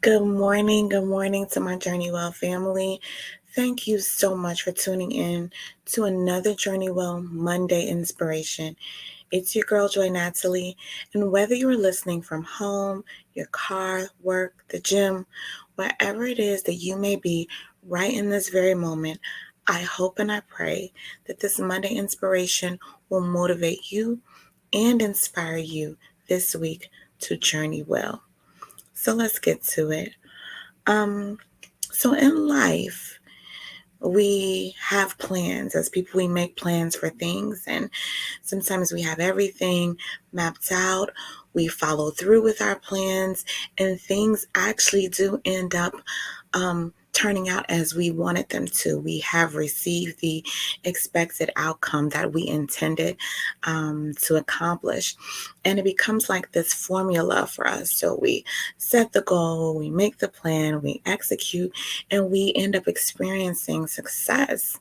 Good morning to my Journey Well family. Thank you so much for tuning in to another Journey Well Monday inspiration. It's your girl, Joy Natalie, and whether you're listening from home, your car, work, the gym, wherever it is that you may be right in this very moment, I hope and I pray that this Monday inspiration will motivate you and inspire you this week to journey well. So let's get to it. Um, so in life, we have plans. As people, we make plans for things, and sometimes we have everything mapped out. We follow through with our plans, and things actually do end up turning out as we wanted them to. We have received the expected outcome that we intended to accomplish. And it becomes like this formula for us. So we set the goal, we make the plan, we execute, and we end up experiencing success.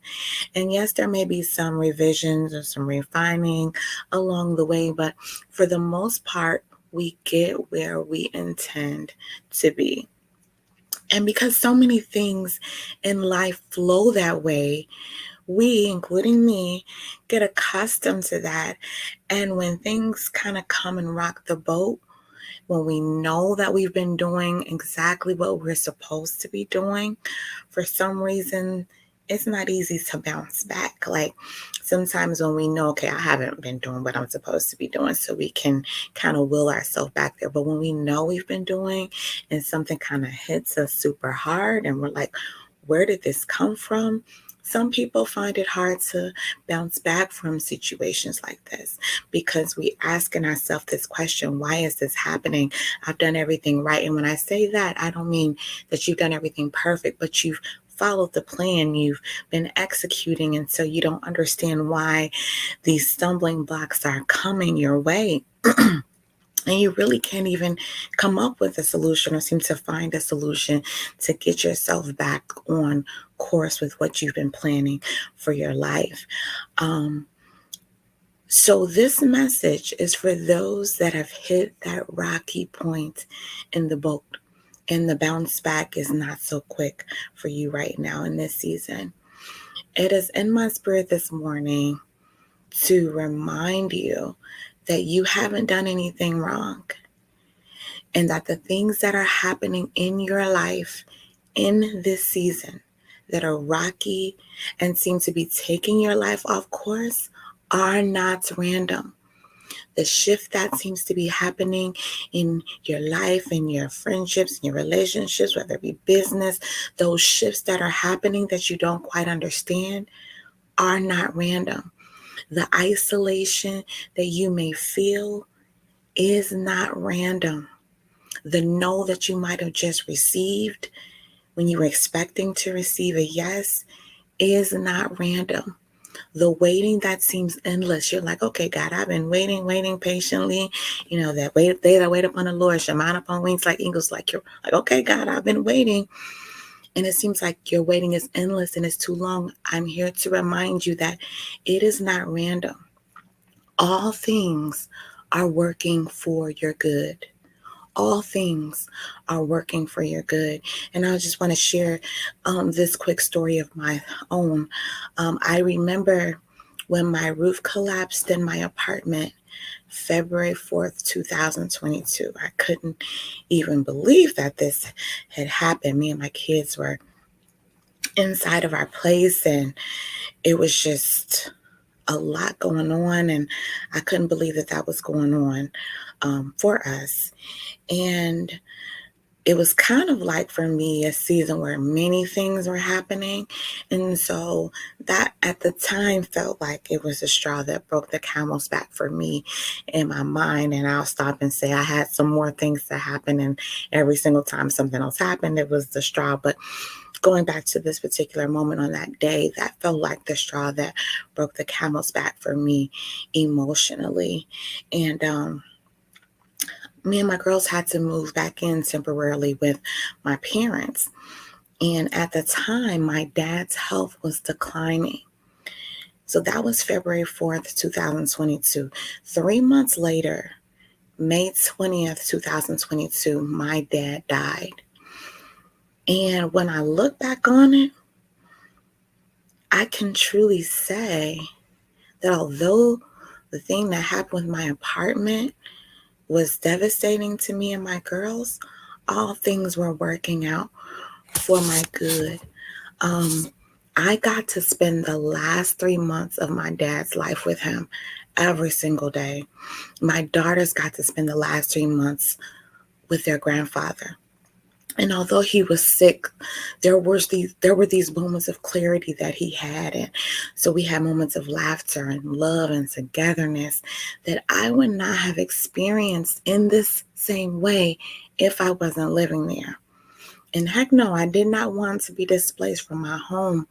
And yes, there may be some revisions or some refining along the way, but for the most part, we get where we intend to be. And because so many things in life flow that way, we, including me, get accustomed to that. And when things kind of come and rock the boat, when we know that we've been doing exactly what we're supposed to be doing, for some reason, it's not easy to bounce back. Like sometimes when we know, okay, I haven't been doing what I'm supposed to be doing, so we can kind of will ourselves back there. But when we know we've been doing and something kind of hits us super hard and we're like, where did this come from? Some people find it hard to bounce back from situations like this because we asking ourselves this question, why is this happening? I've done everything right. And when I say that, I don't mean that you've done everything perfect, but you've followed the plan, you've been executing, and so you don't understand why these stumbling blocks are coming your way. And you really can't even come up with a solution or seem to find a solution to get yourself back on course with what you've been planning for your life. Um, so, this message is for those that have hit that rocky point in the boat, and the bounce back is not so quick for you right now in this season. It is in my spirit this morning to remind you that you haven't done anything wrong and that the things that are happening in your life in this season that are rocky and seem to be taking your life off course are not random. The shift that seems to be happening in your life, in your friendships, in your relationships, whether it be business, those shifts that are happening that you don't quite understand are not random. The isolation that you may feel is not random. The no that you might have just received when you were expecting to receive a yes is not random. The waiting that seems endless, you're like, okay, God, I've been waiting patiently. You know, that wait, they that wait upon the Lord shall mount upon wings like eagles. Like you're like, okay, God, I've been waiting. And it seems like your waiting is endless and it's too long. I'm here to remind you that it is not random. All things are working for your good. All things are working for your good. And I just want to share this quick story of my own. I remember when my roof collapsed in my apartment, February 4th, 2022. I couldn't even believe that this had happened. Me and my kids were inside of our place, and it was just a lot going on, and I couldn't believe that that was going on for us. And it was kind of like for me a season where many things were happening. And so that at the time felt like it was the straw that broke the camel's back for me in my mind. And I'll stop and say I had some more things that happened. And every single time something else happened, it was the straw. But going back to this particular moment on that day, that felt like the straw that broke the camel's back for me emotionally. And me and my girls had to move back in temporarily with my parents. And at the time, my dad's health was declining. So that was February 4th, 2022. 3 months later, May 20th, 2022, my dad died. And when I look back on it, I can truly say that although the thing that happened with my apartment was devastating to me and my girls, all things were working out for my good. I got to spend the last 3 months of my dad's life with him every single day. My daughters got to spend the last 3 months with their grandfather. And although he was sick, there were these moments of clarity that he had. And so we had moments of laughter and love and togetherness that I would not have experienced in this same way if I wasn't living there. And heck no, I did not want to be displaced from my home,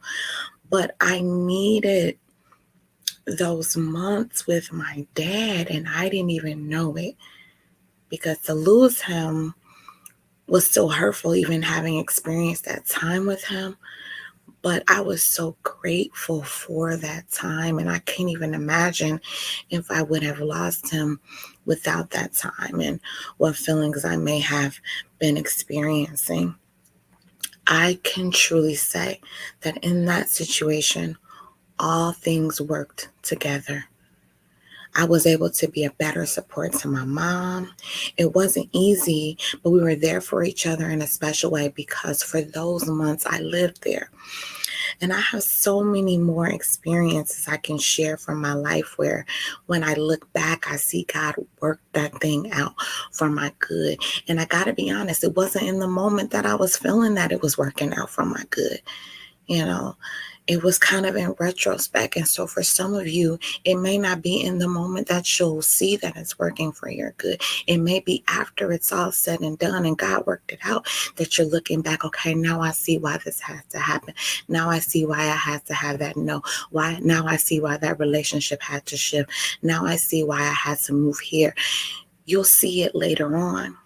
but I needed those months with my dad, and I didn't even know it, because to lose him was still hurtful, even having experienced that time with him. But I was so grateful for that time, and I can't even imagine if I would have lost him without that time and what feelings I may have been experiencing. I can truly say that in that situation, all things worked together. I was able to be a better support to my mom. It wasn't easy, but we were there for each other in a special way because for those months I lived there. And I have so many more experiences I can share from my life where when I look back, I see God work that thing out for my good. And I got to be honest, it wasn't in the moment that I was feeling that it was working out for my good. You know, it was kind of in retrospect. And so for some of you, it may not be in the moment that you'll see that it's working for your good. It may be after it's all said and done and God worked it out that you're looking back, okay, now I see why this has to happen. Now I see why I had to have that no. Why now I see why that relationship had to shift. Now I see why I had to move here. You'll see it later on.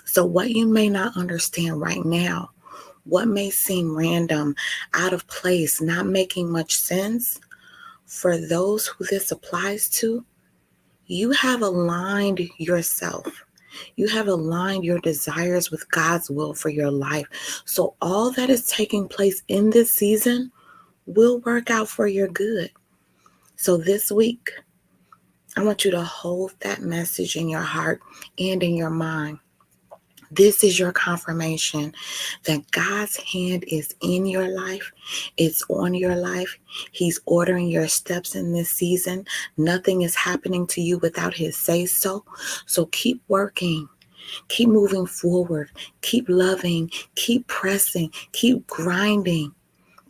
So what you may not understand right now, what may seem random, out of place, not making much sense, for those who this applies to, you have aligned yourself. You have aligned your desires with God's will for your life. So all that is taking place in this season will work out for your good. So this week, I want you to hold that message in your heart and in your mind. This is your confirmation that God's hand is in your life. It's on your life. He's ordering your steps in this season. Nothing is happening to you without his say so. So keep working. Keep moving forward. Keep loving. Keep pressing. Keep grinding.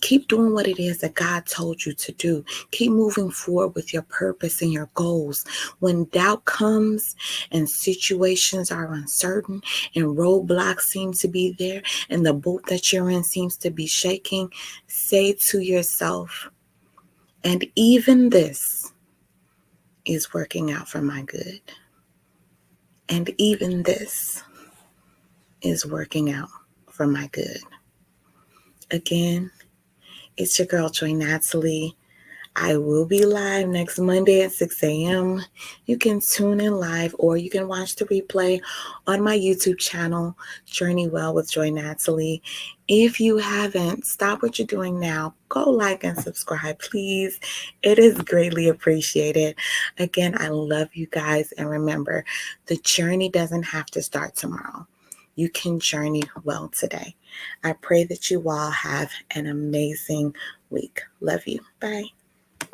Keep doing what it is that God told you to do. Keep moving forward with your purpose and your goals. When doubt comes and situations are uncertain and roadblocks seem to be there and the boat that you're in seems to be shaking, say to yourself, and even this is working out for my good. And even this is working out for my good. Again, it's your girl, Joy Natalie. I will be live next Monday at 6 a.m. You can tune in live or you can watch the replay on my YouTube channel, Journey Well with Joy Natalie. If you haven't, stop what you're doing now. Go like and subscribe, please. It is greatly appreciated. Again, I love you guys. And remember, the journey doesn't have to start tomorrow. You can journey well today. I pray that you all have an amazing week. Love you. Bye.